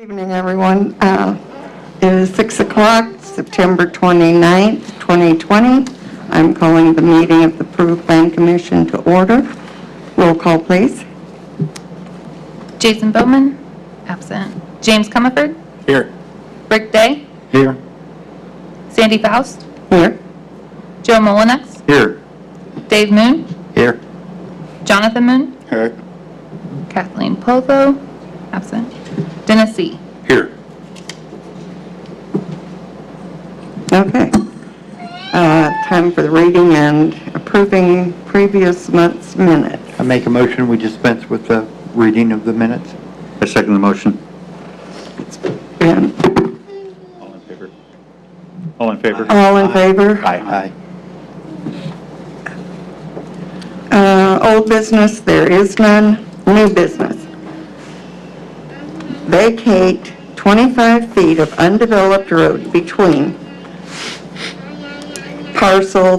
Good evening, everyone. It is 6 o'clock, September 29th, 2020. I'm calling the meeting of the Peru Plan Commission to order. Roll call, please. Jason Bowman, absent. James Comerford, Here. Rick Day, Here. Sandy Faust, Here. Joe Molinex, Here. Dave Moon, Here. Jonathan Moon, Here. Kathleen Povo, absent. Dennis C. Here. Okay. Time for the reading and approving previous month's minutes. I make a motion, we dispense with the reading of the minutes. I second the motion. And All in favor? All in favor? all in favor? Aye. Old business, there is none. New business. Vacate 25 feet of undeveloped road between parcel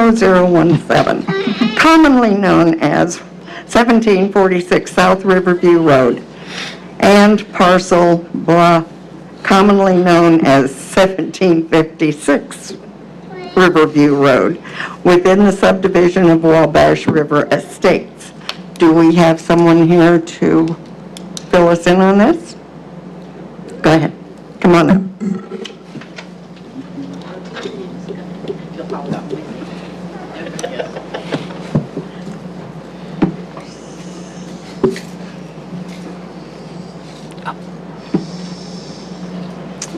520831301063000017, commonly known as 1746 South Riverview Road, and parcel blah, commonly known as 1756 Riverview Road, within the subdivision of Wabash River Estates. Do we have someone here to fill us in on this? Go ahead. Come on up.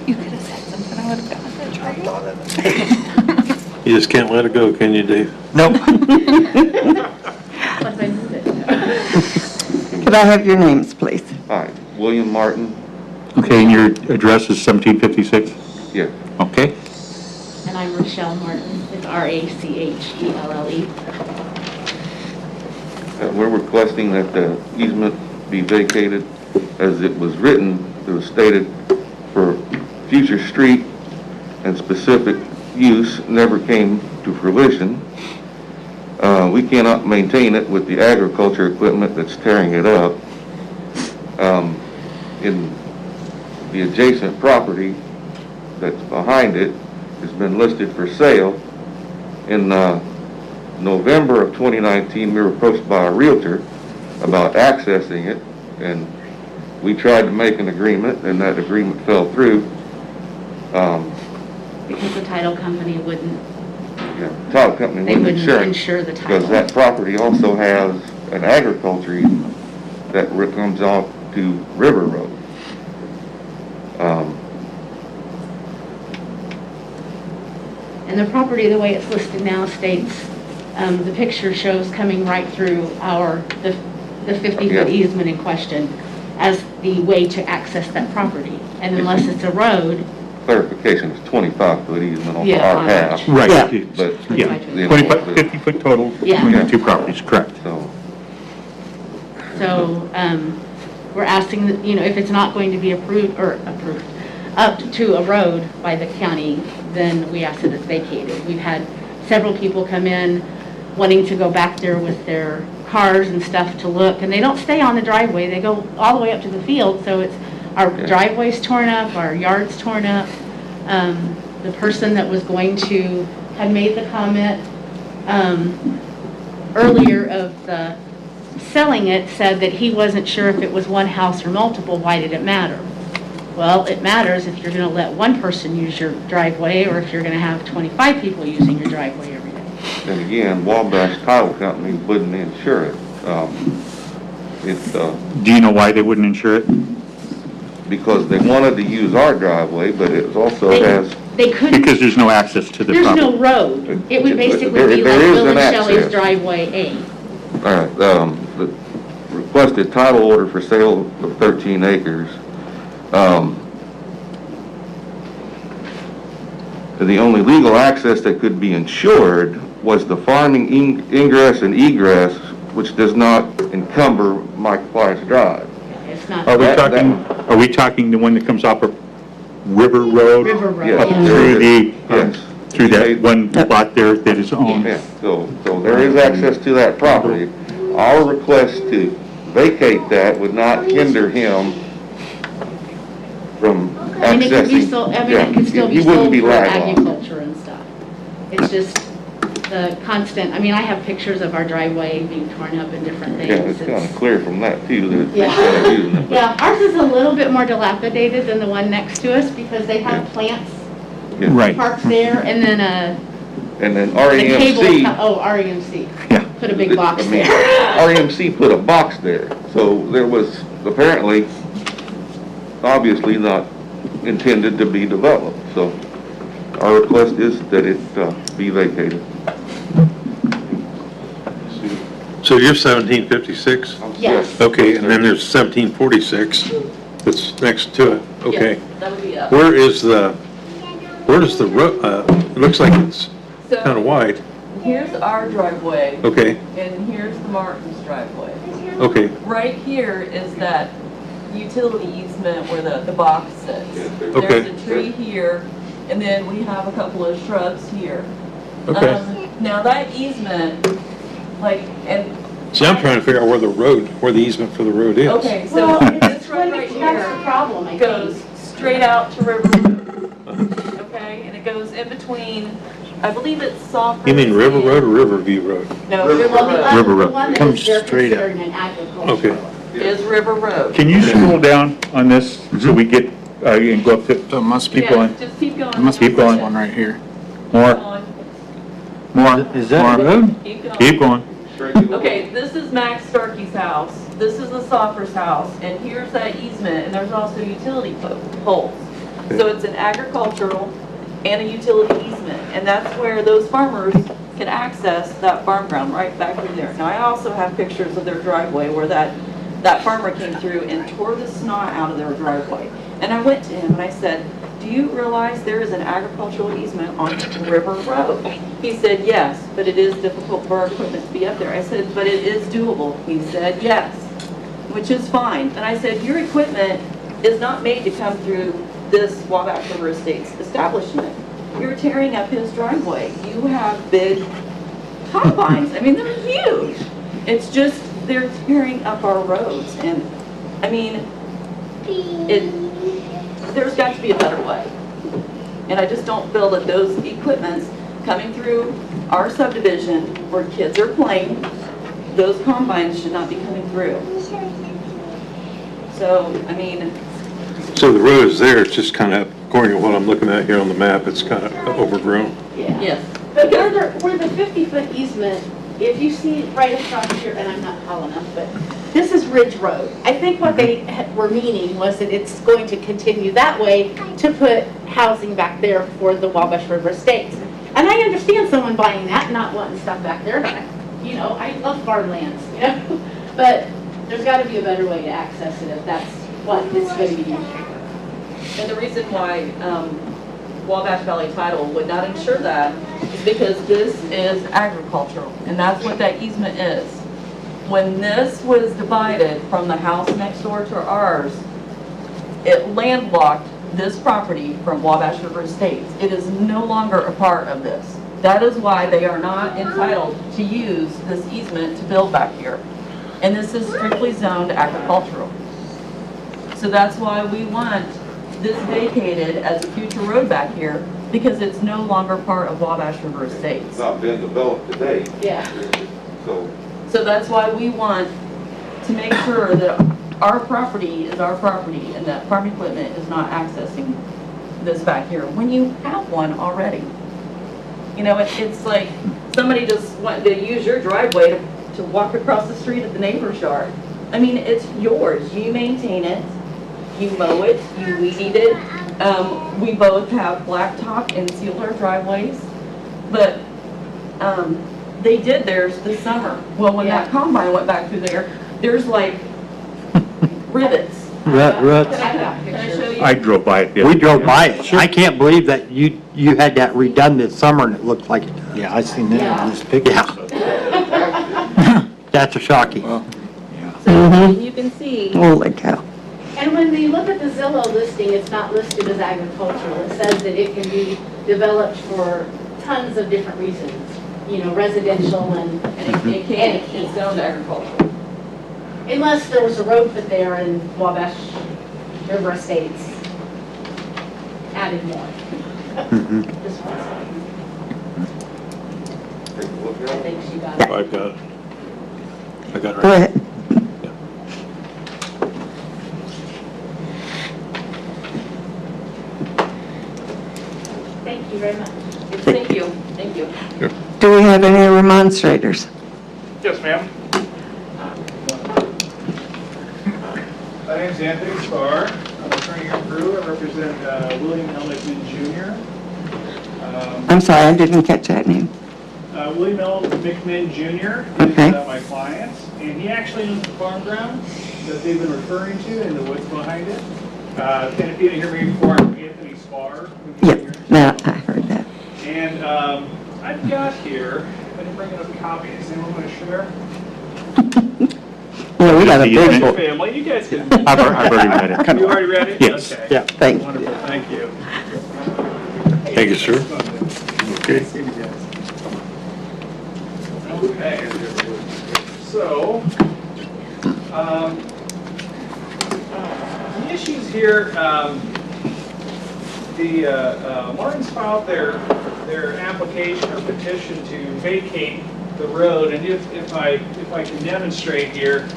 You could have said something, I would have gotten it right. You just can't let it go, can you, Dave? Nope. Could I have your names, please? Hi, William Martin. Okay, and your address is 1756? Yeah. Okay. And I'm Rochelle Martin. It's R-A-C-H-E-L-L-E. We're requesting that the easement be vacated. As it was written, it was stated for future street and specific use never came to fruition. We cannot maintain it with the agriculture equipment that's tearing it up. In the adjacent property that's behind it has been listed for sale. In November of 2019, we were approached by a realtor about accessing it, and we tried to make an agreement, and that agreement fell through. Because the title company wouldn't, Title company they wouldn't wouldn't insure the because title. that property also has an agriculture easement that comes off to River Road. And the property, the way it's listed now, states, the picture shows coming right through the 50-foot Yeah. easement in question as the way to access that property. And unless it's a road, Clarification, it's 25-foot easement on Yeah, our on half. ours. Right. Yeah. But, Yeah, you know, 25, 50-foot total Yeah. between the two properties, correct. So, we're asking that, if it's not going to be approved, up to a road by the county, then we ask that it's vacated. We've had several people come in wanting to go back there with their cars and stuff to look, and they don't stay on the driveway, they go all the way up to the field, so it's, our driveway's torn up, our yard's torn up. The person that was going to, had made the comment earlier of the selling it, said that he wasn't sure if it was one house or multiple, why did it matter? Well, it matters if you're going to let one person use your driveway or if you're going to have 25 people using your driveway every day. and again, Wabash Title Company wouldn't insure it. Do you know why they wouldn't insure it? Because they wanted to use our driveway, but it also has, They couldn't, Because there's no access to the there's property. no road. It would basically There- be like there is Bill an and Shelley's access. driveway A. all right, the requested title order for sale of 13 acres. The only legal access that could be insured was the farming ingress and egress, which does not encumber my client's drive. It's not Are we That- talking, are we talking the one that comes off of River Road? River Road. Yes. Up through the Yes. through that one lot there that is owned. Yeah, so there is access to that property. Our request to vacate that would not hinder him from I mean, it could be accessing. sold, I mean, Yeah, it could still he be wouldn't sold be for landlocked. agriculture and stuff. It's just the constant, I mean, I have pictures of our driveway being torn up and different things. Yeah, it's kind of clear from that too, that it's Yeah. kind of using it. Yeah, ours is a little bit more dilapidated than the one next to us because they have plants Yeah. Right. parked there and then And then a cable, REMC. REMC. Yeah. Put a big box I mean, there. REMC put a box there, so there was apparently, obviously not intended to be developed, so our request is that it be vacated. So you're 1756? Yes. Okay, and then there's 1746 that's next to it. Okay. Yes, that would be up. Where does the road, it looks like it's kind of wide. Here's our driveway, Okay, and here's the Martin's driveway. okay. Right here is that utility easement where the box sits. Okay. There's a tree here, and then we have a couple of shrubs here. Okay. Now that easement, like, and. See, I'm trying to figure out where the easement for the road is. Okay, so Well, this road right that's the here problem, I goes think. straight out to River Road. Okay, and it goes in between, I believe it's Software. You mean River Road or Riverview Road? No, River River Well, the Road other- River Road. the one that Comes they're straight up. considering an agricultural. Okay. is River Road. Can you scroll down on this so we get, and go up to, So it must be, keep Yeah, going, just keep going. it must be Keep going. this one right here. more, more, Is that a road? Keep going. keep going. Okay, this is Max Starkey's house, this is the Soffers house, and here's that easement, and there's also utility poles. So it's an agricultural and a utility easement, and that's where those farmers can access that farm ground right back in there. Now, I also have pictures of their driveway where that farmer came through and tore the snot out of their driveway. And I went to him and I said, do you realize there is an agricultural easement on River Road? He said, yes, but it is difficult for our equipment to be up there. I said, but it is doable. He said, yes, which is fine. And I said, your equipment is not made to come through this Wabash River Estates establishment. You're tearing up his driveway. You have big combines. I mean, they're huge. It's just, they're tearing up our roads. And, I mean, there's got to be a better way. And I just don't feel that those equipments coming through our subdivision where kids are playing, those combines should not be coming through. So, I mean, So the road is there, it's just kind of, according to what I'm looking at here on the map, it's kind of overgrown. Yeah. yes. But where the 50-foot easement, if you see right across here, and I'm not tall enough, but this is Ridge Road. I think what they were meaning was that it's going to continue that way to put housing back there for the Wabash River Estates. And I understand someone buying that, not wanting stuff back there. I love farmlands, But there's got to be a better way to access it if that's what it's going to be used for. And the reason why Wabash Valley Title would not insure that is because this is agricultural, and that's what that easement is. When this was divided from the house next door to ours, it landlocked this property from Wabash River Estates. It is no longer a part of this. That is why they are not entitled to use this easement to build back here. And this is strictly zoned agricultural. So that's why we want this vacated as a future road back here, because it's no longer part of Wabash River It's Estates. not been developed today, Yeah. So that's why we want to make sure that our property is our property and that farm equipment is not accessing this back here when you have one already. It's like somebody just wanted to use your driveway to walk across the street at the neighbor's yard. I mean, it's yours. You maintain it. You mow it, you weed eat it. We both have blacktop and sealed our driveways, but they did theirs this summer. Well, when that combine went back through there, there's like rivets. Ruts. I got Can I pictures. show you? I drove by it. the We other drove day. by it. I can't believe that you had that redone this summer and it looked like it does. Yeah, I seen that Yeah. in this picture. Yeah. That's a shocking. So you can see, Holy cow. And when we look at the Zillow listing, it's not listed as agricultural. It says that it can be developed for tons of different reasons, residential and It can't, it's zoned agricultural. unless there was a road put there and Wabash River Estates added more. This one's, Take a look I at it. think she got it. I've got it. I got it Go right. ahead. Thank you very much. Thank you, thank you. Do we have any remonstrators? Yes, ma'am. My name's Anthony Starr. I'm an attorney in Peru. I represent William L. McMinn Jr. I'm sorry, I didn't catch that name. William L. McMinn Jr. Okay. is my client, and he actually owns the farm ground that they've been referring to and the woods behind it. And if you didn't hear me before, I'm Anthony Starr. Yep, now I heard that. And I've got here, I didn't bring enough copies. Anyone want to share? Yeah, we got a See, big Your one. family, you guys can. I've already read it. You already read it? Yes. Okay. Yeah. Thank you. Wonderful, thank you. Thank you, sir. Okay. Okay. So, the issues here, the Martins filed their application or petition to vacate the road, and if I can demonstrate here,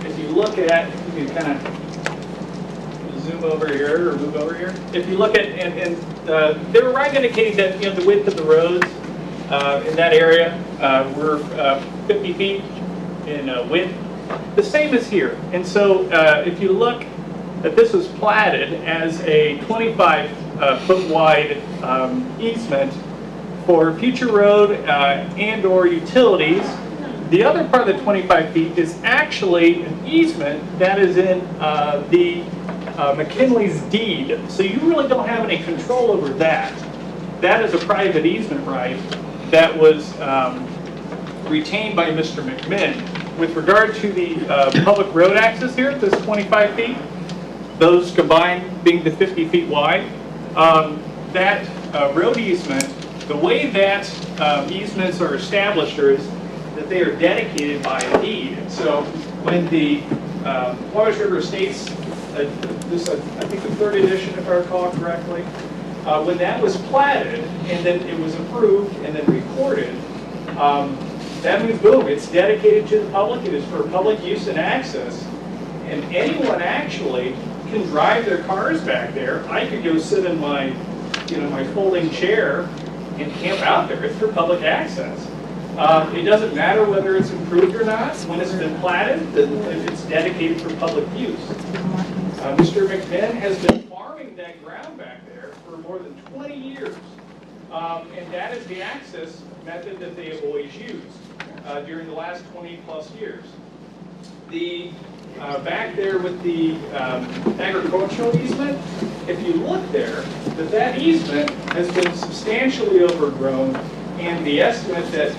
if you look at, you can kind of zoom over here or move over here. If you look at, and they were right indicating that, the width of the roads in that area were 50 feet in width. The same as here. And so if you look that this was platted as a 25-foot wide easement for future road and/or utilities. The other part of the 25 feet is actually an easement that is in the McKinley's deed. So you really don't have any control over that. That is a private easement right that was retained by Mr. McMinn. With regard to the public road access here, this 25 feet, those combined being the 50 feet wide, that road easement, the way that easements are established is that they are dedicated by a deed. So when the Wabash River Estates, this I think the third edition if I recall correctly, when that was platted and then it was approved and then recorded, that means boom, it's dedicated to the public, it is for public use and access, and anyone actually can drive their cars back there. I could go sit in my, my folding chair and camp out there. It's for public access. It doesn't matter whether it's improved or not. When it's been platted, if it's dedicated for public use. Mr. McMinn has been farming that ground back there for more than 20 years. And that is the access method that they have always used during the last 20 plus years. The back there with the agricultural easement, if you look there, that easement has been substantially overgrown, and the estimate that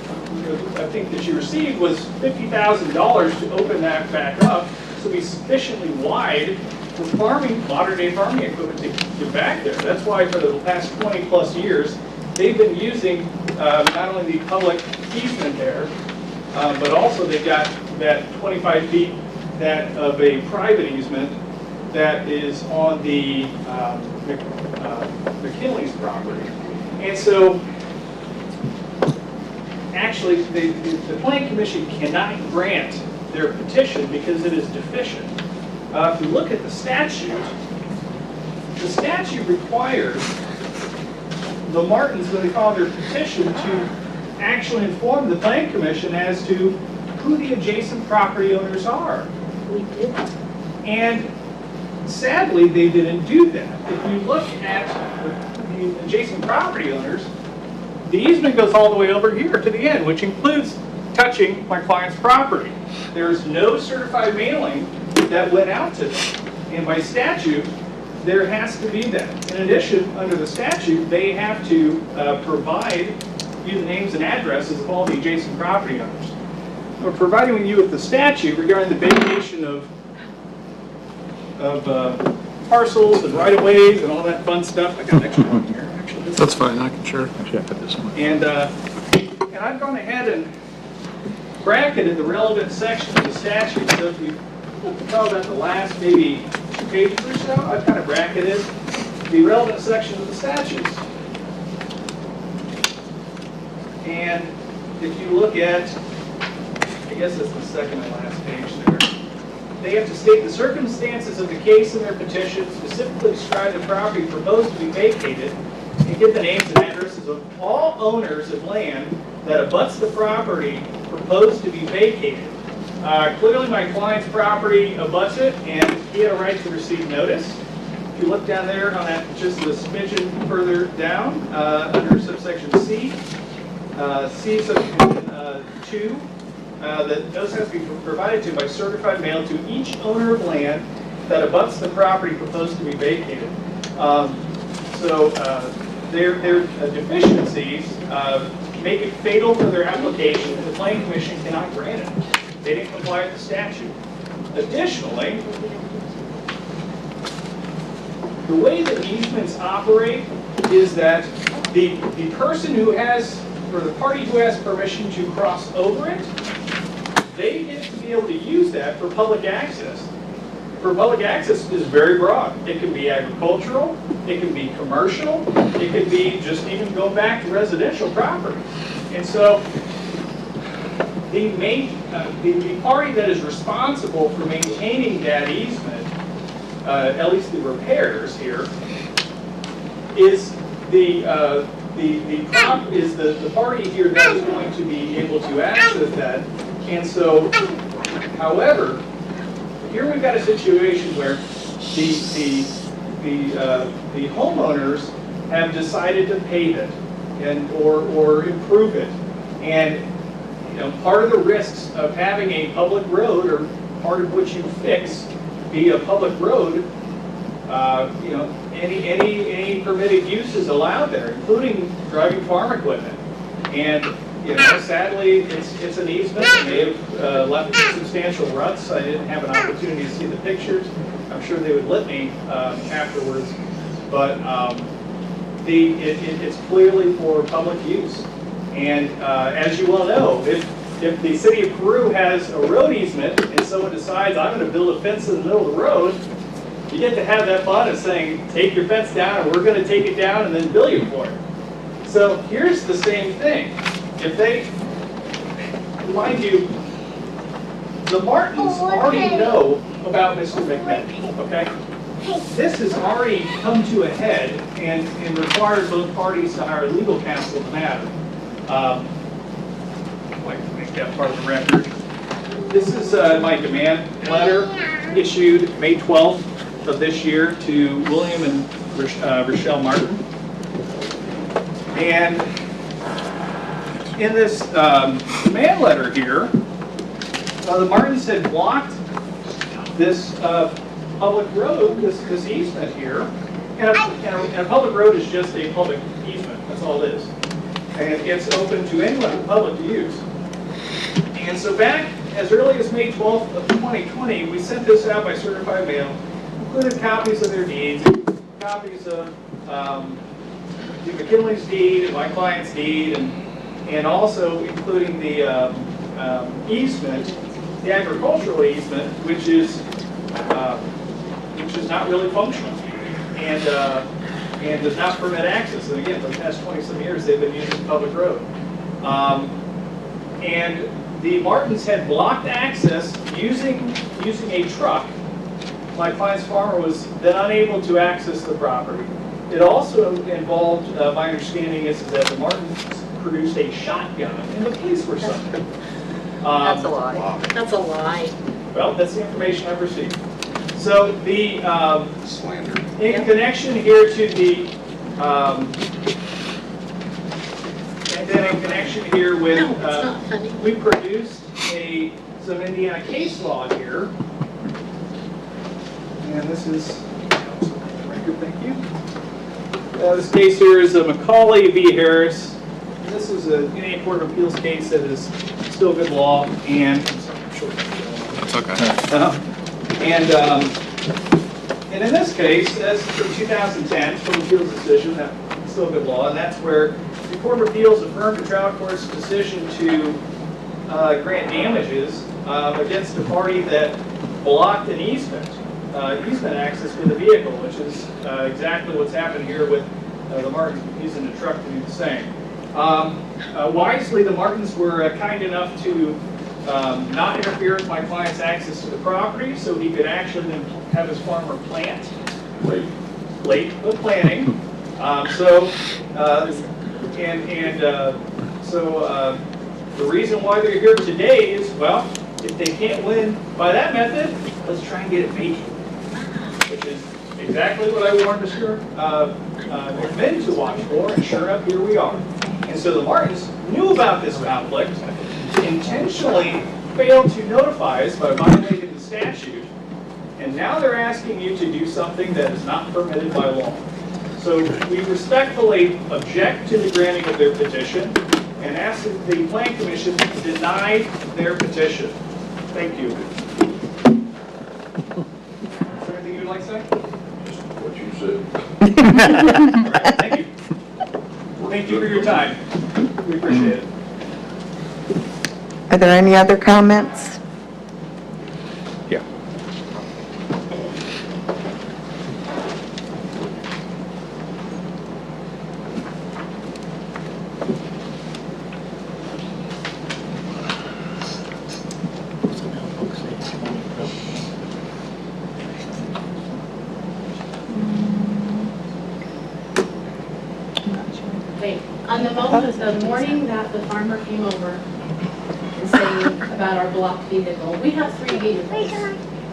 I think that you received was $50,000 to open that back up to be sufficiently wide for farming, modern day farming equipment to get back there. That's why for the past 20 plus years, they've been using not only the public easement there, but also they've got that 25 feet that of a private easement that is on the McKinley's property. And so, actually, the Planning Commission cannot grant their petition because it is deficient. If you look at the statute requires the Martins, when they file their petition, to actually inform the Planning Commission as to who the adjacent property owners are. We did. And sadly, they didn't do that. If you look at the adjacent property owners, the easement goes all the way over here to the end, which includes touching my client's property. There's no certified mailing that went out to them. And by statute, there has to be that. In addition, under the statute, they have to provide you the names and addresses of all the adjacent property owners. We're providing you with the statute regarding the vacation of parcels and right-of-ways and all that fun stuff. I got an extra one here. Actually, this That's fine, I can share. Actually, I have this one. And I've gone ahead and bracketed the relevant section of the statute. So if you talk about the last maybe 2 pages or so, I've kind of bracketed the relevant section of the statutes. And if you look at, I guess that's the second and last page there, they have to state the circumstances of the case in their petition, specifically describe the property proposed to be vacated, and give the names and addresses of all owners of land that abuts the property proposed to be vacated. Clearly, my client's property abuts it, and he had a right to receive notice. If you look down there on that, just a smidgen further down, under subsection C, C subsection 2, that notice has to be provided to by certified mail to each owner of land that abuts the property proposed to be vacated. So their deficiencies make it fatal for their application, and the Planning Commission cannot grant it. They didn't comply with the statute. Additionally, the way that easements operate is that the person who has, or the party who has permission to cross over it, they get to be able to use that for public access. For public access is very broad. It can be agricultural, it can be commercial, it can be just even go back to residential property. And so the party that is responsible for maintaining that easement, at least the repairs here, is the party here that is going to be able to access that. And so, however, here we've got a situation where the homeowners have decided to pave it and or improve it, and part of the risks of having a public road, or part of what you fix be a public road, any permitted use is allowed there, including driving farm equipment. And sadly, it's an easement. They have left substantial ruts. I didn't have an opportunity to see the pictures. I'm sure they would let me afterwards. But it's clearly for public use. And as you well know, if the city of Peru has a road easement and someone decides, I'm going to build a fence in the middle of the road, you get to have that fun of saying, take your fence down, and we're going to take it down and then bill you for it. So here's the same thing. If they, mind you, the Martins already know about Mr. McMahon, okay? This has already come to a head and required both parties to hire legal counsel in the matter. I'd like to make that part of the record. This is my demand letter issued May 12th of this year to William and Rochelle Martin. And in this demand letter here, the Martins had blocked this public road, this easement here. And a public road is just a public easement, that's all it is. And it's open to anyone in public to use. And so back as early as May 12th of 2020, we sent this out by certified mail, included copies of their deeds, copies of the McKinley's deed and my client's deed, and also including the easement, the agricultural easement, which is not really functional and does not permit access. And again, for the past 20-some years, they've been using public road. And the Martins had blocked access using a truck. My client's farmer was then unable to access the property. It also involved, my understanding is that the Martins produced a shotgun and the police were summoned. That's a lie. That's a lie. Well, that's the information I've received. So the, in connection here to the, and then in connection here with, we produced some Indiana case law here. And this is, record, thank you. This case here is a Macaulay v. Harris. And this is an Indiana Court of Appeals case that is still good law, and It's okay. And in this case, as from 2010, from appeals decision that still good law, and that's where the Court of Appeals affirmed the trial court's decision to grant damages against a party that blocked an easement access to the vehicle, which is exactly what's happened here with the Martins using the truck to do the same. Wisely, the Martins were kind enough to not interfere with my client's access to the property, so he could actually then have his farmer plant. Late with planting. So the reason why they're here today is, well, if they can't win by that method, let's try and get it vacant, which is exactly what I warned Mr. McMinn to watch for, and sure enough, here we are. And so the Martins knew about this conflict, intentionally failed to notify us by violating the statute, and now they're asking you to do something that is not permitted by law. So we respectfully object to the granting of their petition and ask that the Plan Commission deny their petition. Thank you. Is there anything you'd like to say? Just what you said. Thank you. Thank you for your time. We appreciate it. Are there any other comments? Yeah. Okay, on the moment, the morning that the farmer came over and saying about our blocked vehicle, we have 3 vehicles.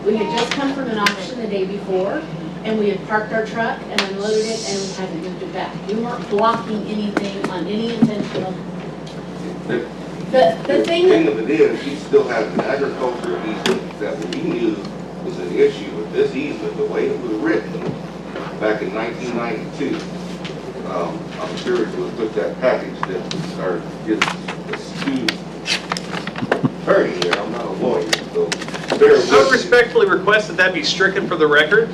We had just come from an auction the day before, and we had parked our truck and unloaded it, and we hadn't moved it back. We weren't blocking anything on any intentional. The thing of it is, he still has an agricultural easement that he knew was an issue with this easement, the way it was written back in 1992. I'm sure it was with that package that, or his astute attorney there, I'm not a lawyer, so bear with I would me. respectfully request that that be stricken for the record.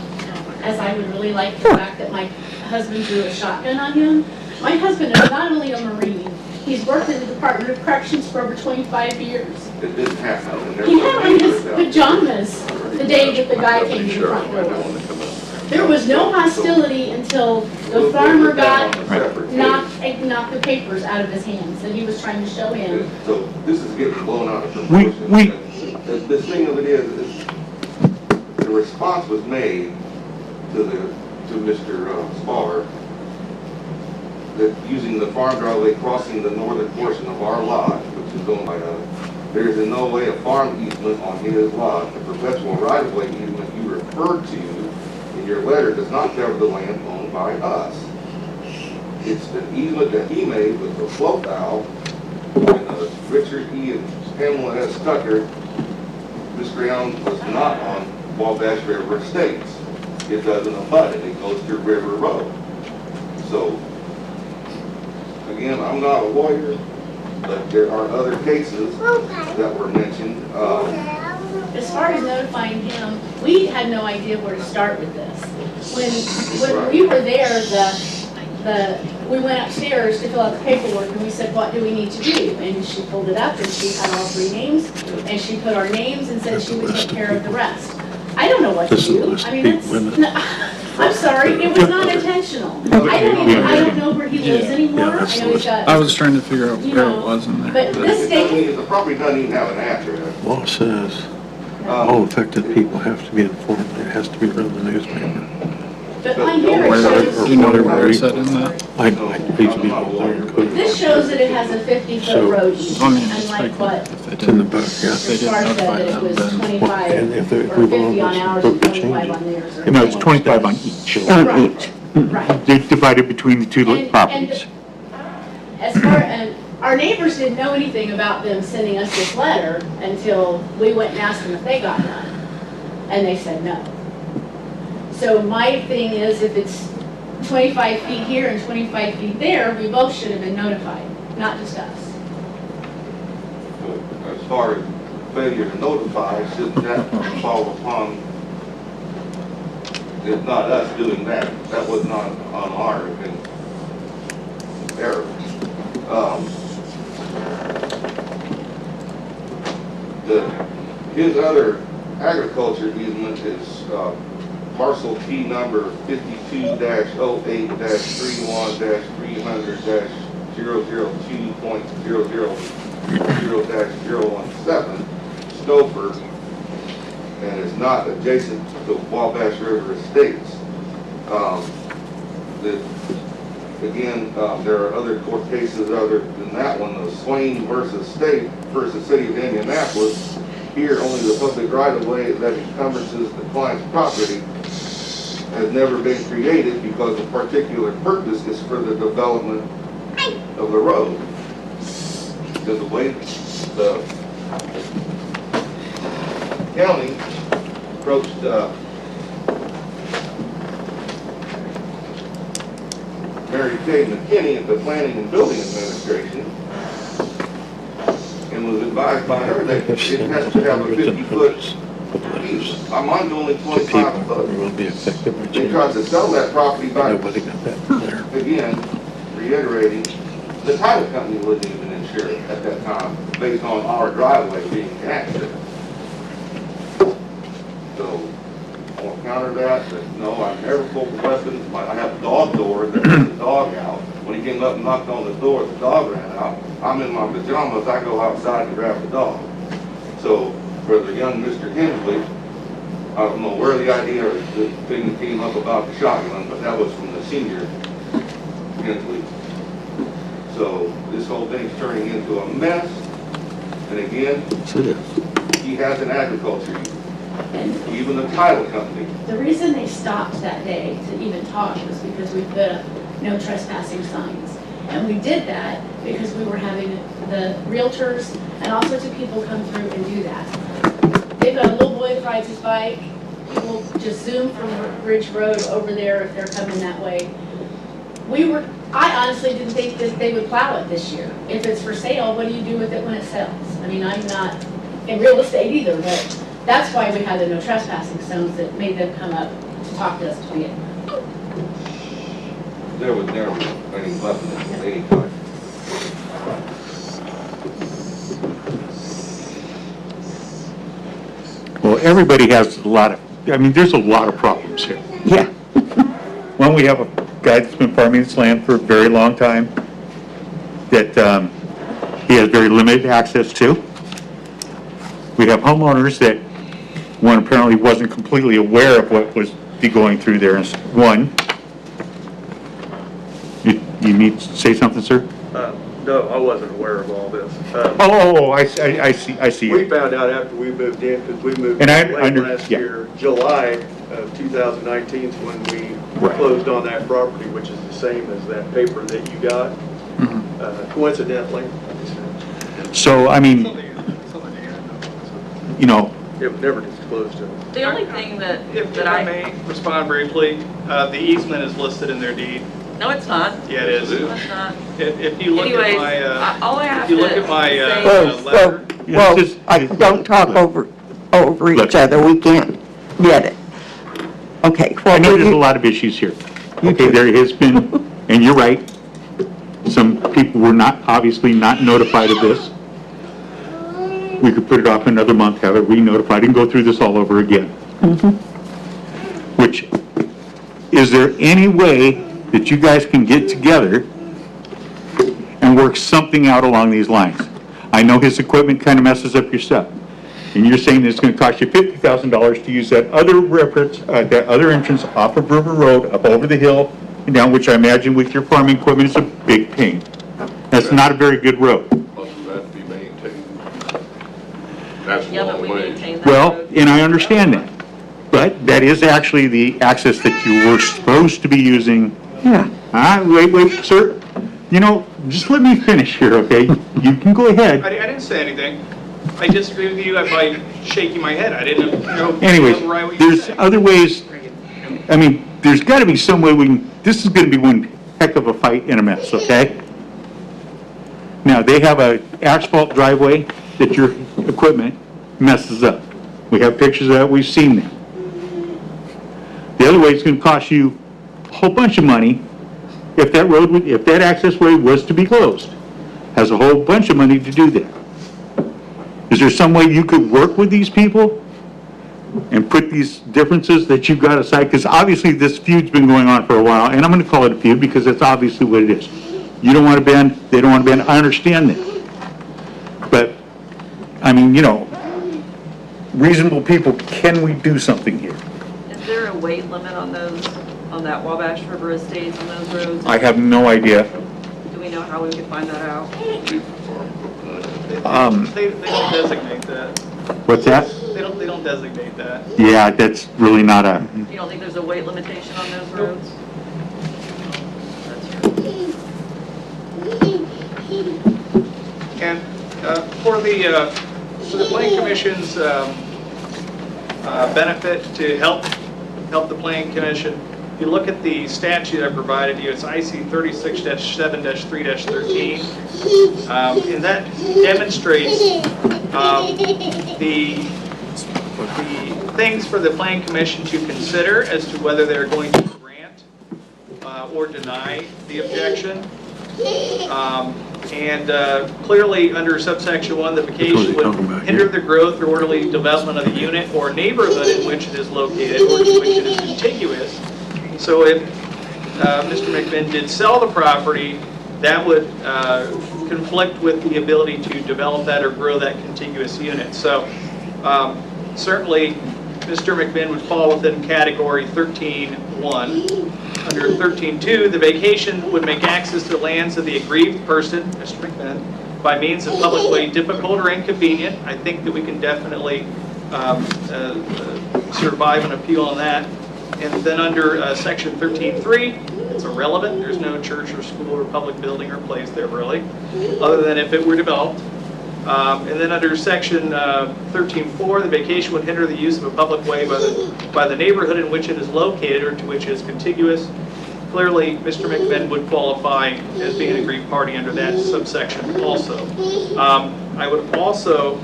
as I would really like the fact that my husband drew a shotgun on him. My husband is not only a Marine, he's worked in the Department of Corrections for over 25 years. It didn't happen. He had on his pajamas the day that the guy came to the front door. There was no hostility until the farmer got knocked the papers out of his hands that he was trying to show him. So this is getting blown out of proportion. The thing of it is the response was made to Mr. Spar that using the farm driveway crossing the northern portion of our lot, which is owned by us, there is in no way a farm easement on his lot. The perpetual right-of-way easement you referred to in your letter does not cover the land owned by us. It's the easement that he made with the float valve, and Richard E. and Pamela S. Tucker. This ground was not on Wabash River Estates. It doesn't abut it. It goes to River Road. So, again, I'm not a lawyer, but there are other cases that were mentioned. As far as notifying him, we had no idea where to start with this. When we were there, we went upstairs to fill out the paperwork, and we said, what do we need to do? And she pulled it up, and she had all 3 names, and she put our names and said she would take care of the rest. I don't know what to do. I mean, I'm sorry, it was not intentional. I don't know where he lives anymore. I know he's got. I was trying to figure out where it was in there. But this state, The property doesn't even have an address. Law says all affected people have to be informed. It has to be read in the newspaper. but on here it shows. Do you know where it's at in that? Like these people there. This shows that it has a 50-foot road each, I mean, unlike what It's in the book, yeah. They didn't Star said notify that it them was then. 25 And if they- or if we 50 on want ours to and 25 change on theirs. or No, it's something. 25 on each. On each. Right. They're divided between the 2 properties. As far, and our neighbors didn't know anything about them sending us this letter until we went and asked them if they got none. And they said no. So my thing is, if it's 25 feet here and 25 feet there, we both should have been notified, not just us. As far as failure to notify, shouldn't that fall upon, if not us doing that? That was not on our opinion. His other agriculture easement is parcel T number 52-08-3-002.000-017, Stouffer, and is not adjacent to Wabash River Estates. Again, there are other court cases other than that one, the Swain versus State versus City of Indianapolis. Here, only the public right-of-way that encumbrances the client's property has never been created because the particular purpose is for the development of the road. Because the way the county approached Mary Kay McKinney at the Planning and Building Administration, and was advised by her that it has to have a 50-foot piece. Mine's only 25 foot. They tried to sell that property back. Again, reiterating, the title company wasn't even insured at that time, based on our driveway being connected. So, I'll counter that, but no, I've never pulled the weapons. I have a dog door that let the dog out. When he came up and knocked on the door, the dog ran out. I'm in my pajamas, I go outside and grab the dog. So, for the young Mr. Hensley, I don't know where the idea or the thing came up about the shotgun, but that was from the senior Hensley. So, this whole thing's turning into a mess. And again, he has an agriculture use. Even the title company. The reason they stopped that day to even talk was because we put up no trespassing signs. And we did that because we were having the realtors and all sorts of people come through and do that. They've got a little boy that rides his bike. People just zoom from Ridge Road over there if they're coming that way. I honestly didn't think that they would plow it this year. If it's for sale, what do you do with it when it sells? I mean, I'm not in real estate either, but that's why we had the no trespassing zones that made them come up to talk to us to begin with. There was never any weapon of any kind. Well, everybody has a lot of, there's a lot of problems here. Yeah. One, we have a guy that's been farming this land for a very long time that he has very limited access to. We have homeowners that one apparently wasn't completely aware of what was be going through there. One, you need to say something, sir? No, I wasn't aware of all this. I see. We found out after we moved in, because we moved And in late last year, July of 2019 is when we closed on that property, which is the same as that paper that you got, coincidentally. So, It was never disclosed to us. The only thing that If I I may respond briefly, the easement is listed in their deed. no, it's not. Yeah, it is. It's not. If you look Anyways, at my, all I have if you look to at my say- letter. Don't talk over each other, we can't get it. Okay. I know there's a lot of issues here. Okay, there has been, and you're right, some people were obviously not notified of this. We could put it off another month, have it re-notified, and go through this all over again. Which, is there any way that you guys can get together and work something out along these lines? I know his equipment kind of messes up your stuff, and you're saying it's going to cost you $50,000 to use that other entrance off of River Road, up over the hill, and down, which I imagine with your farming equipment is a big pain. That's not a very good road. Most of that to be maintained. That's Yeah, but long we way. maintain that. Well, road. and I understand that, but that is actually the access that you were supposed to be using. Yeah. Wait, sir. Just let me finish here, okay? You can go I ahead. didn't say anything. I disagree with you by shaking my head. I didn't, Anyways, override what you there's said. other ways, there's got to be some way this is going to be one heck of a fight and a mess, okay? Now, they have an asphalt driveway that your equipment messes up. We have pictures of that, we've seen them. The other way, it's going to cost you a whole bunch of money if that access way was to be closed. has a whole bunch of money to do that. Is there some way you could work with these people and put these differences that you've got aside? Because obviously this feud's been going on for a while, and I'm going to call it a feud because that's obviously what it is. You don't want to bend, they don't want to bend, I understand that. But, I mean, you know, reasonable people, can we do something here? Is there a weight limit on those, on that Wabash River Estates on those roads? I have no idea. Do we know how we could find that out? They don't designate that. What's that? They don't designate that. Yeah, that's really not a, You don't think there's a weight limitation on those roads? And for the Planning Commission's benefit to help the Planning Commission, if you look at the statute I provided you, it's IC 36-7-3-13, and that demonstrates the things for the Planning Commission to consider as to whether they're going to grant or deny the objection. Clearly, under subsection 1, the vacation would hinder the growth or orderly development of the unit or neighborhood in which it is located or to which it is contiguous. So if Mr. McMinn did sell the property, that would conflict with the ability to develop that or grow that contiguous unit. So certainly, Mr. McMinn would fall within category 13.1. Under 13.2, the vacation would make access to lands of the aggrieved person, Mr. McMinn, by means of public way difficult or inconvenient. I think that we can definitely survive an appeal on that. And then under section 13.3, it's irrelevant. There's no church or school or public building or place there really, other than if it were developed. And then under section 13.4, the vacation would hinder the use of a public way by the neighborhood in which it is located or to which it is contiguous. Clearly, Mr. McMinn would qualify as being an aggrieved party under that subsection also. I would also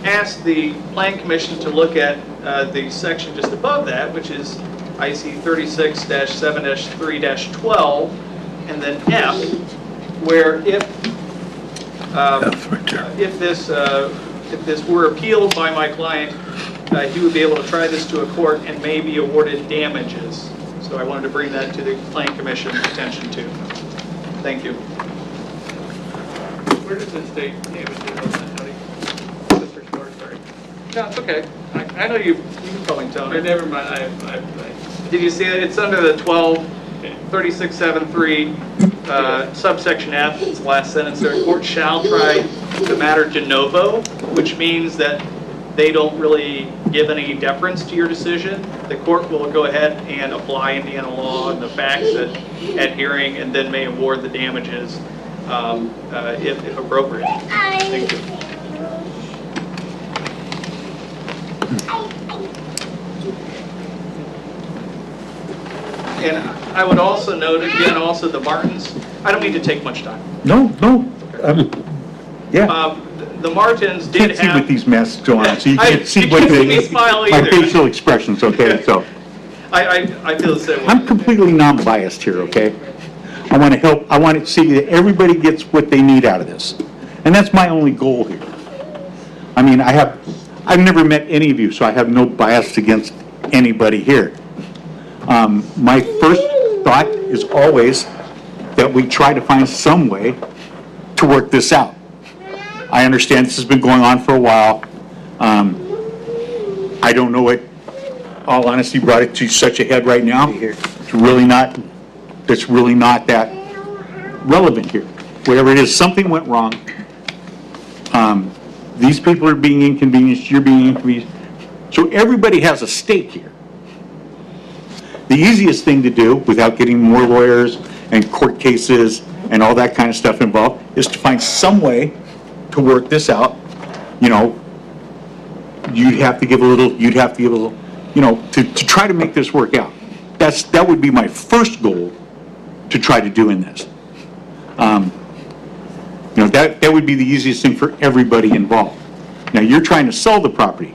ask the Planning Commission to look at the section just above that, which is IC 36-7-3-12, and then F, where if this were appealed by my client, he would be able to try this to a court and may be awarded damages. So I wanted to bring that to the Planning Commission's attention too. Thank you. Where does it state damages on that, Tony? Mr. Short, sorry. No, it's okay. I know you can call me Tony. Never mind. Did you see it? It's under the 36.7.3. Subsection F, it's the last sentence there, court shall try the matter de novo, which means that they don't really give any deference to your decision. The court will go ahead and apply Indiana law and the facts at hearing, and then may award the damages if appropriate. Thank you. And I would also note, again, also the Martins, I don't need to take much time. no, yeah. The Martins You did can't see have... what these masks go on, so you I- can't see you what can't see me smile my either. facial expressions, okay, so. I feel the same way. I'm completely non-biased here, okay? I want to help, I want to see that everybody gets what they need out of this. And that's my only goal here. I mean, I've never met any of you, so I have no bias against anybody here. My first thought is always that we try to find some way to work this out. I understand this has been going on for a while. I don't know what, all honesty, brought it to such a head right now. It's really not that relevant here. Whatever it is, something went wrong. These people are being inconvenienced, you're being inconvenienced. So everybody has a stake here. The easiest thing to do, without getting more lawyers and court cases and all that kind of stuff involved, is to find some way to work this out. You know, you'd have to give a little, you know, to try to make this work out. That would be my first goal to try to do in this. You know, that would be the easiest thing for everybody involved. Now, you're trying to sell the property,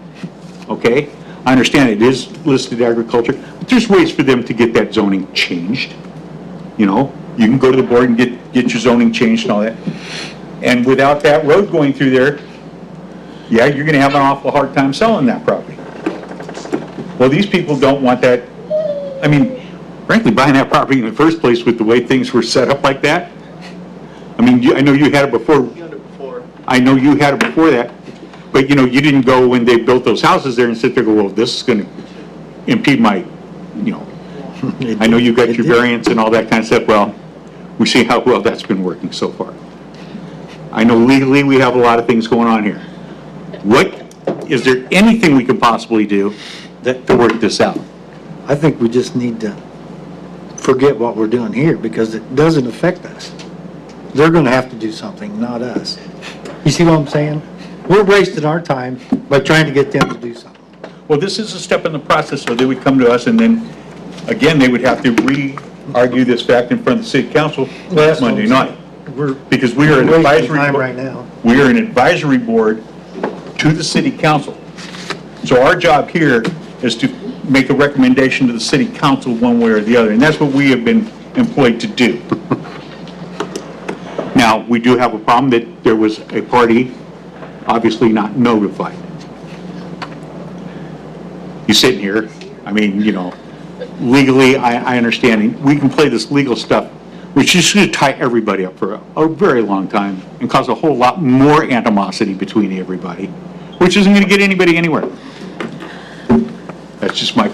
okay? I understand it is listed agriculture, but there's ways for them to get that zoning changed, you know? You can go to the board and get your zoning changed and all that. And without that road going through there, yeah, you're gonna have an awful hard time selling that property. Well, these people don't want that. I mean, frankly, buying that property in the first place with the way things were set up like that. I mean, I know you had it before. I know you had it before that, but you know, you didn't go when they built those houses there and sit there and go, well, this is gonna impede my, you know, I know you got your variance and all that kind of stuff. Well, we see how well that's been working so far. I know legally we have a lot of things going on here. Is there anything we could possibly do to work this out? I think we just need to forget what we're doing here because it doesn't affect us. They're gonna have to do something, not us. You see what I'm saying? We're wasting our time by trying to get them to do something. Well, this is a step in the process, so they would come to us and then, again, they would have to re-argue this fact in front of the city council Well, that's what I'm Monday saying. night. Because we are an We're wasting advisory, time right now. we are an advisory board to the city council. So our job here is to make a recommendation to the city council one way or the other, and that's what we have been employed to do. Now, we do have a problem that there was a party obviously not notified. You sitting here, I mean, you know, legally, I understand, we can play this legal stuff, which is going to tie everybody up for a very long time and cause a whole lot more animosity between everybody, which isn't going to get anybody anywhere. That's just my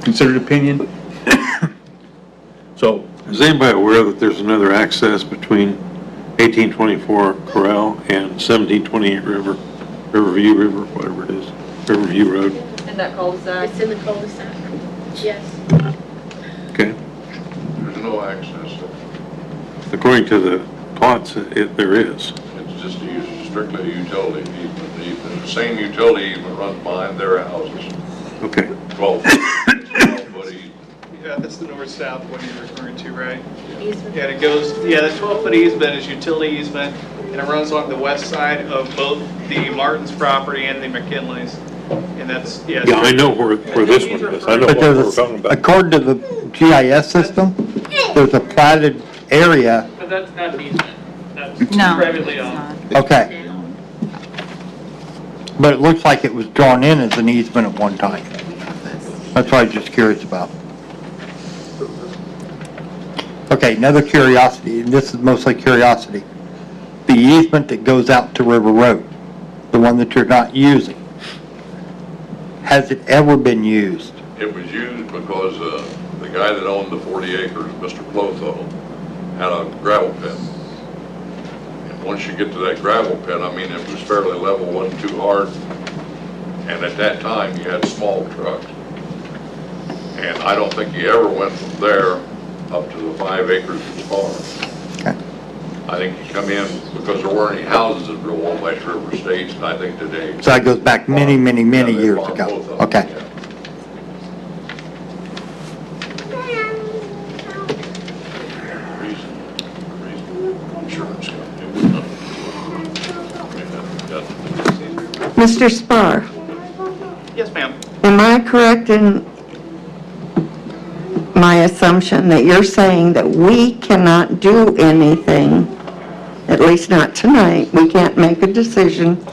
considered opinion. So, Is anybody aware that there's another access between 1824 Corral and 1728 Riverview River, whatever it is, Riverview Road? In that cul-de-sac. It's in the cul-de-sac. Yes. Okay. There's no access. According to the plots, there is. It's just strictly a utility easement. The same utility easement runs behind their houses. Okay. 12 foot easement. Yeah, that's the north-south one you're referring to, right? Easement. Yeah, it goes, yeah, the 12-foot easement is utility easement, and it runs along the west side of both the Martin's property and the McKinley's. And that's, yeah. Yeah, I know where this one is. I know But what we're there's, talking about. according to the GIS system, there's a platted area. But that's not an easement. That's No, privately it's owned. not. Okay. But it looks like it was drawn in as an easement at one time. That's what I was just curious about. Okay, another curiosity, and this is mostly curiosity. The easement that goes out to River Road, the one that you're not using, has it ever been used? It was used because the guy that owned the 40 acres, Mr. Plotho, had a gravel pit. And once you get to that gravel pit, I mean, it was fairly level, wasn't too hard. And at that time, you had small trucks. And I don't think he ever went from there up to the 5 acres as far. Okay. I think you come in, because there weren't any houses that were on West River Estates, and I think today. So that goes back many, many, many Yeah, they years farmed ago. both of them, Okay. yeah. Insurance company would not. Mr. Spar, Yes, ma'am. am I correct in my assumption that you're saying that we cannot do anything, at least not tonight, we can't make a decision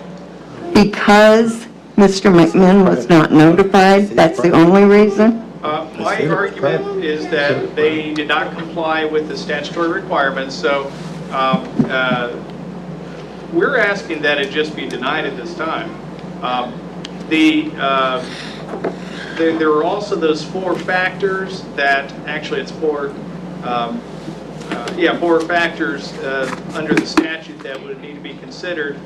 because Mr. McMinn was not notified? That's the only reason? My argument is that they did not comply with the statutory requirements, so we're asking that it just be denied at this time. There are also those 4 factors that, actually it's 4 factors under the statute that would need to be considered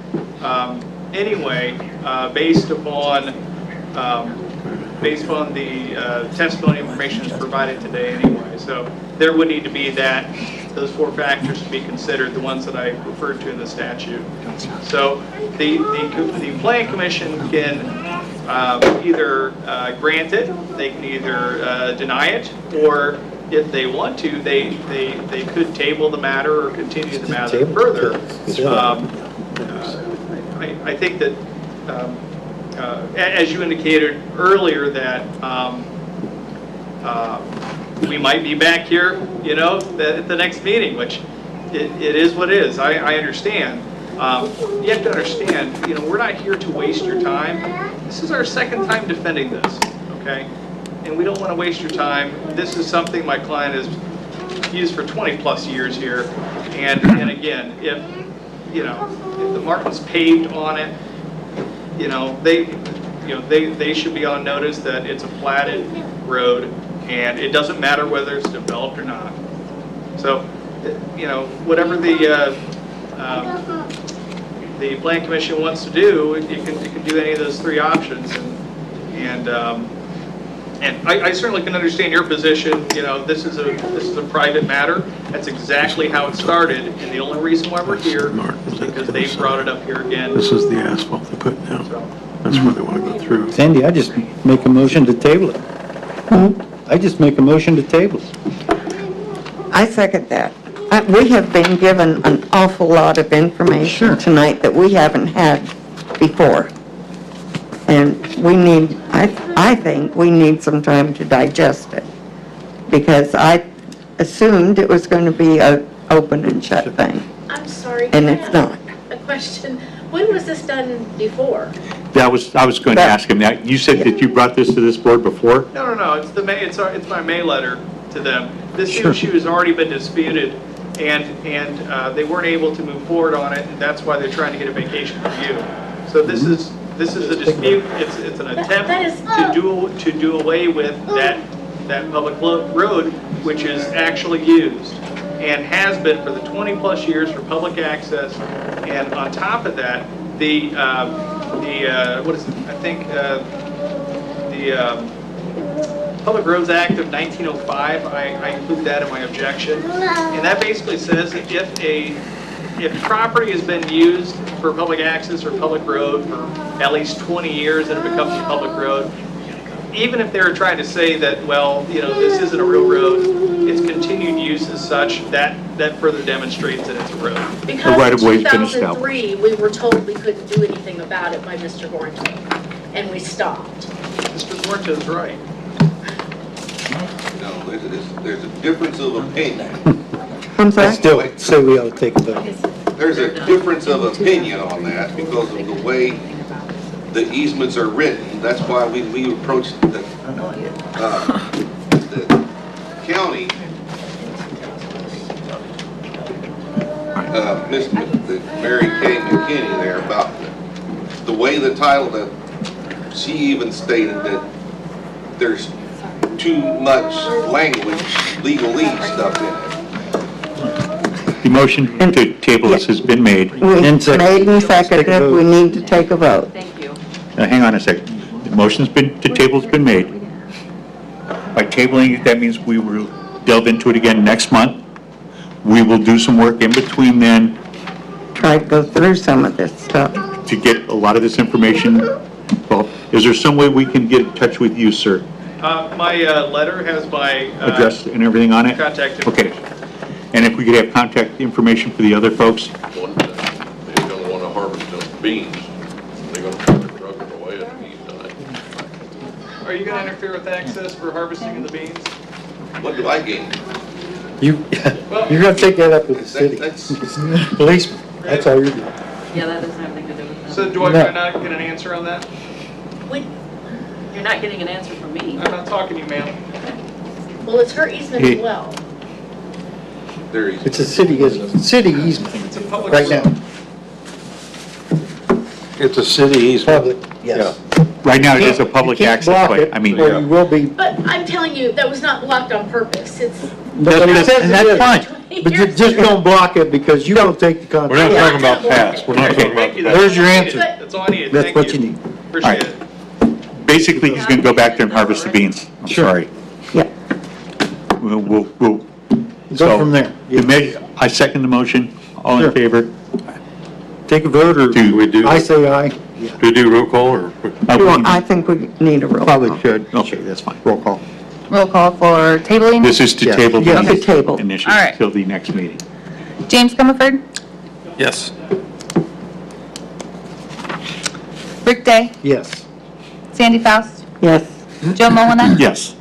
anyway, based upon the testimony information that's provided today anyway. So there would need to be those 4 factors to be considered, the ones that I referred to in the statute. So the Plan Commission can either grant it, they can either deny it, or if they want to, they could table the matter or continue the matter further. I think that, as you indicated earlier, that we might be back here, at the next meeting, which it is what it is. I understand. You have to understand, we're not here to waste your time. This is our second time defending this, okay? And we don't want to waste your time. This is something my client has used for 20-plus years here. And again, if the Martin's paved on it, they should be on notice that it's a platted road, and it doesn't matter whether it's developed or not. So, whatever the Plan Commission wants to do, you can do any of those three options, and I certainly can understand your position. This is a private matter. That's exactly how it started, and the only reason why we're here is because they brought it up here again. This is the asphalt they put down. That's where they want to go through. Sandy, I just make a motion to table it. I just make a motion to table it. I second that. We have been given an awful lot of information tonight that we haven't had before. And we need, I think we need some time to digest it. Because I assumed it was going to be a open and shut thing, I'm sorry. and can I it's ask not. A question. When was this done before? I was going to ask him that. You said that you brought this to this board before? No. It's it's my May letter to them. This issue has already been disputed, and they weren't able to move forward on it, and that's why they're trying to get a vacation review. So this is a dispute. It's an attempt to do away with that public road, which is actually used and has been for the 20-plus years for public access. And on top of that, what is it? I think the Public Roads Act of 1905. I include that in my objection, and that basically says that if property has been used for public access or public road for at least 20 years and it becomes a public road, even if they're trying to say that, well, this isn't a real road, its continued use as such, that further demonstrates that it's a road. Because right-of-way's in been 2003, we were told we couldn't do anything about it by Mr. Gornto, and we stopped. Mr. Gornto is right. No, there's a difference of opinion. I'm I sorry? still say we ought to take a vote. There's a difference of opinion on that because of the way the easements are written. That's why we approached the county, Mary Kay McKinney there, about the way the title, that she even stated that there's too much language, legalese stuff in it. The motion to table this has been made. We made and seconded, we need to take a vote. Thank you. Hang on a second. The motion's been, to table's been made. By tabling it, that means we will delve into it again next month. We will do some work in between then Try to go through some of this stuff. to get a lot of this information. Well, is there some way we can get in touch with you, sir? My letter has my Address and everything on it? contact Okay. information. And if we could have contact information for the other folks? One thing, they're gonna wanna harvest those beans. They're gonna try to truck them away at the meantime. Are you going to interfere with access for harvesting of the beans? What do I gain? You're gonna take that up with the city. That's Policeman, that's all you're doing. Yeah, that doesn't have anything to do with that. So do I No. not get an answer on that? You're not getting an answer from me. I'm not talking to you, ma'am. Well, it's her easement as well. their easement. It's a city easement It's a public right now. It's a city easement. Public, yes. Right now, it is a public You can't access block way. it, I mean, or you will be. But I'm telling you, that was not blocked on purpose. It's, But it says and that's it is. fine. But you just don't block it because you don't take the We're not contract. talking about past, we're not talking about Thank you. past. There's your answer. That's all I needed. That's Thank what you need. Appreciate it. basically, he's gonna go back there and harvest the beans. I'm sorry. Yeah. We'll Go from there. I second the motion. All Sure. in favor? Take a vote, or Do we do, I say aye. do we do roll call or? I think we need a roll call. Probably should. Okay, that's fine. Roll call. Roll call for tabling. This is to Yes. table Yeah, the to table. initiative All right. until the next meeting. James Comerford, Yes. Rick Day, Yes. Sandy Faust, Yes. Joe Molina, Yes.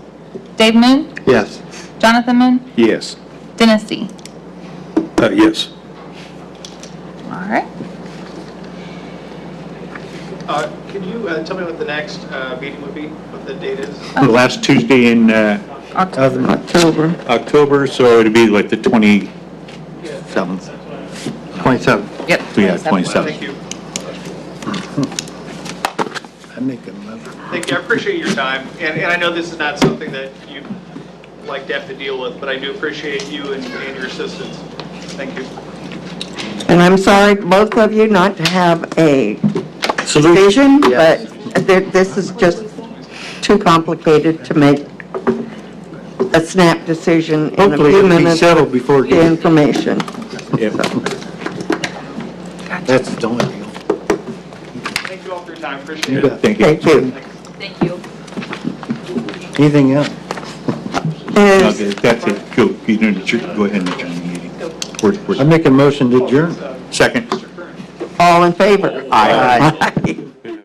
Dave Moon, Yes. Jonathan Moon, Yes. Dennis C. Yes. All right. Can you tell me what the next meeting would be, what the date is? The last Tuesday in October. October, so it'd be like the 27th. 27. Yep. Yeah, 27th. Thank you. I make a motion. Thank you, I appreciate your time, and I know this is not something that you like to have to deal with, but I do appreciate you and your assistance. Thank you. And I'm sorry, both of you, not to have a decision, but this is just too complicated to make a snap decision in a Hopefully few it'll be minutes. settled before it The gets, information. that's the only deal. Thank you all for your time, appreciate You it. bet. Thank you. Thank you. Thank you. Anything else? Okay, that's it. Go, you don't adjourn- go ahead and adjourn the meeting. I make a motion to adjourn. Second. All in favor? Aye. Aye.